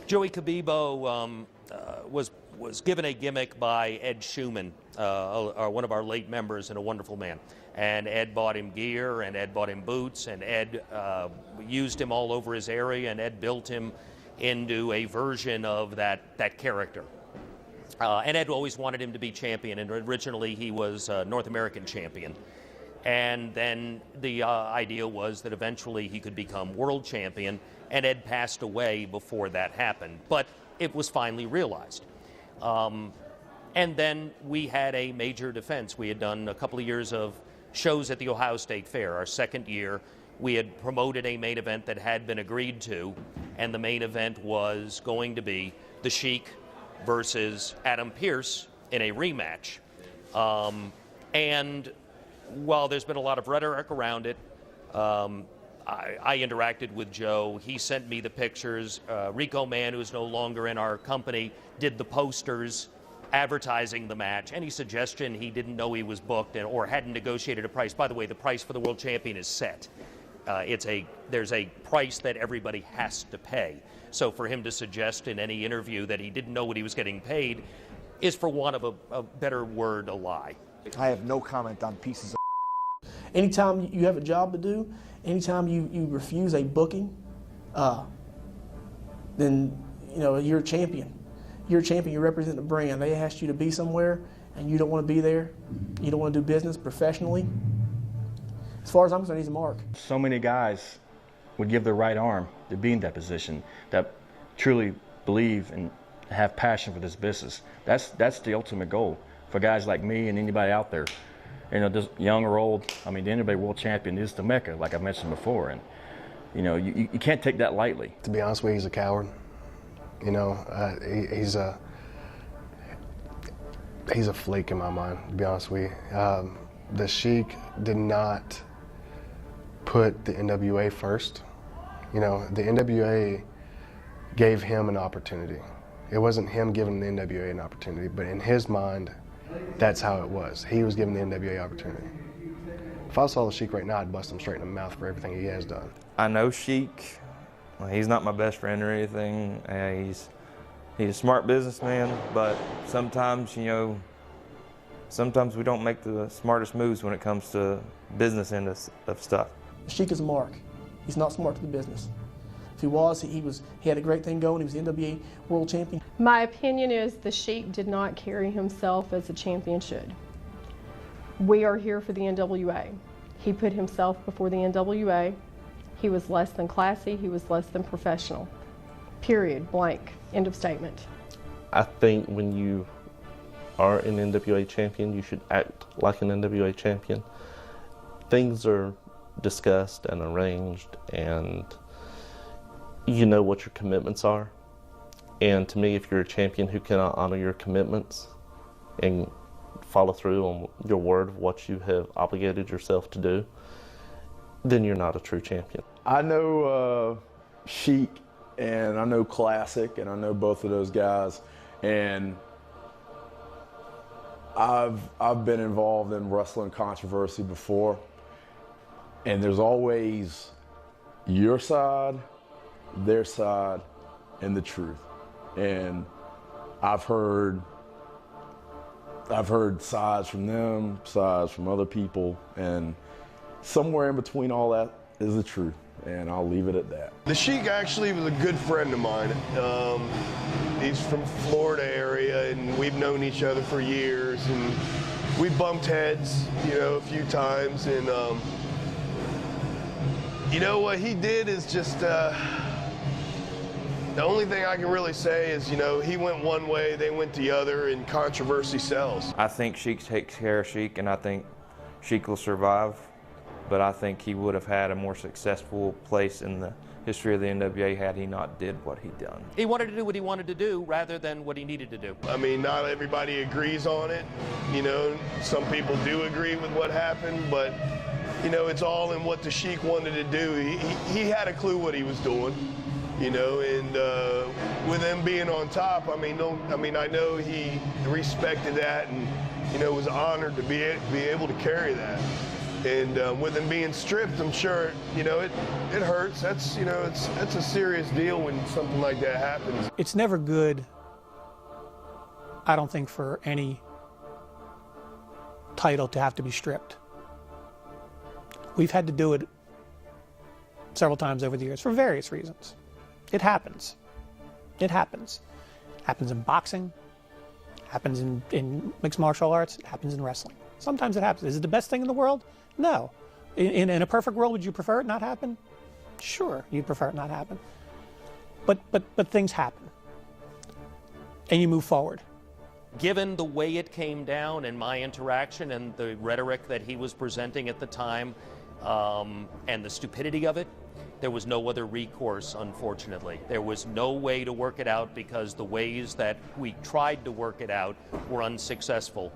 Joey Cabibbo was given a gimmick by Ed Schumann, one of our late members and a wonderful man. And Ed bought him gear, and Ed bought him boots, and Ed used him all over his area, and Ed built him into a version of that character. And Ed always wanted him to be champion, and originally he was North American champion. And then the idea was that eventually he could become world champion, and Ed passed away before that happened. But it was finally realized. And then we had a major defense. We had done a couple of years of shows at the Ohio State Fair. Our second year, we had promoted a main event that had been agreed to, and the main event was going to be the Sheik versus Adam Pearce in a rematch. And while there's been a lot of rhetoric around it, I interacted with Joe. He sent me the pictures. Rico Mann, who's no longer in our company, did the posters advertising the match. Any suggestion he didn't know he was booked or hadn't negotiated a price. By the way, the price for the world champion is set. There's a price that everybody has to pay. So for him to suggest in any interview that he didn't know what he was getting paid is, for want of a better word, a lie. I have no comment on pieces of. Anytime you have a job to do, anytime you refuse a booking, then you're a champion. You're a champion. You represent the brand. They asked you to be somewhere, and you don't want to be there. You don't want to do business professionally. As far as I'm concerned, he's a mark. So many guys would give their right arm to be in that position, that truly believe and have passion for this business. That's the ultimate goal for guys like me and anybody out there. Just young or old. I mean, the NWA World Champion is the Mecca, like I mentioned before, and you can't take that lightly. To be honest with you, he's a coward. He's a flake in my mind, to be honest with you. The Sheik did not put the NWA first. The NWA gave him an opportunity. It wasn't him giving the NWA an opportunity, but in his mind, that's how it was. He was given the NWA opportunity. If I saw the Sheik right now, I'd bust him straight in the mouth for everything he has done. I know Sheik. He's not my best friend or anything. He's a smart businessman, but sometimes, sometimes we don't make the smartest moves when it comes to business end of stuff. Sheik is a mark. He's not smart to the business. If he was, he had a great thing going. He was the NWA World Champion. My opinion is the Sheik did not carry himself as a champion should. We are here for the NWA. He put himself before the NWA. He was less than classy. He was less than professional. Period. Blank. End of statement. I think when you are an NWA champion, you should act like an NWA champion. Things are discussed and arranged, and you know what your commitments are. And to me, if you're a champion who cannot honor your commitments and follow through on your word of what you have obligated yourself to do, then you're not a true champion. I know Sheik, and I know Classic, and I know both of those guys, and I've been involved in wrestling controversy before, and there's always your side, their side, and the truth. And I've heard sides from them, sides from other people, and somewhere in between all that is the truth, and I'll leave it at that. The Sheik actually was a good friend of mine. He's from Florida area, and we've known each other for years, and we bumped heads, a few times, and what he did is just, the only thing I can really say is, he went one way, they went the other, and controversy sells. I think Sheik takes care of Sheik, and I think Sheik will survive, but I think he would have had a more successful place in the history of the NWA had he not did what he done. He wanted to do what he wanted to do rather than what he needed to do. I mean, not everybody agrees on it. Some people do agree with what happened, but it's all in what the Sheik wanted to do. He had a clue what he was doing, and with him being on top, I know he respected that and, was honored to be able to carry that. And with him being stripped, I'm sure, you know, it hurts. That's, you know, that's a serious deal when something like that happens. It's never good, I don't think, for any title to have to be stripped. We've had to do it several times over the years for various reasons. It happens. It happens. It happens in boxing, happens in mixed martial arts, it happens in wrestling. Sometimes it happens. Is it the best thing in the world? No. In a perfect world, would you prefer it not happen? Sure, you'd prefer it not happen. But things happen. And you move forward. Given the way it came down and my interaction and the rhetoric that he was presenting at the time, and the stupidity of it, there was no other recourse, unfortunately. There was no way to work it out because the ways that we tried to work it out were unsuccessful.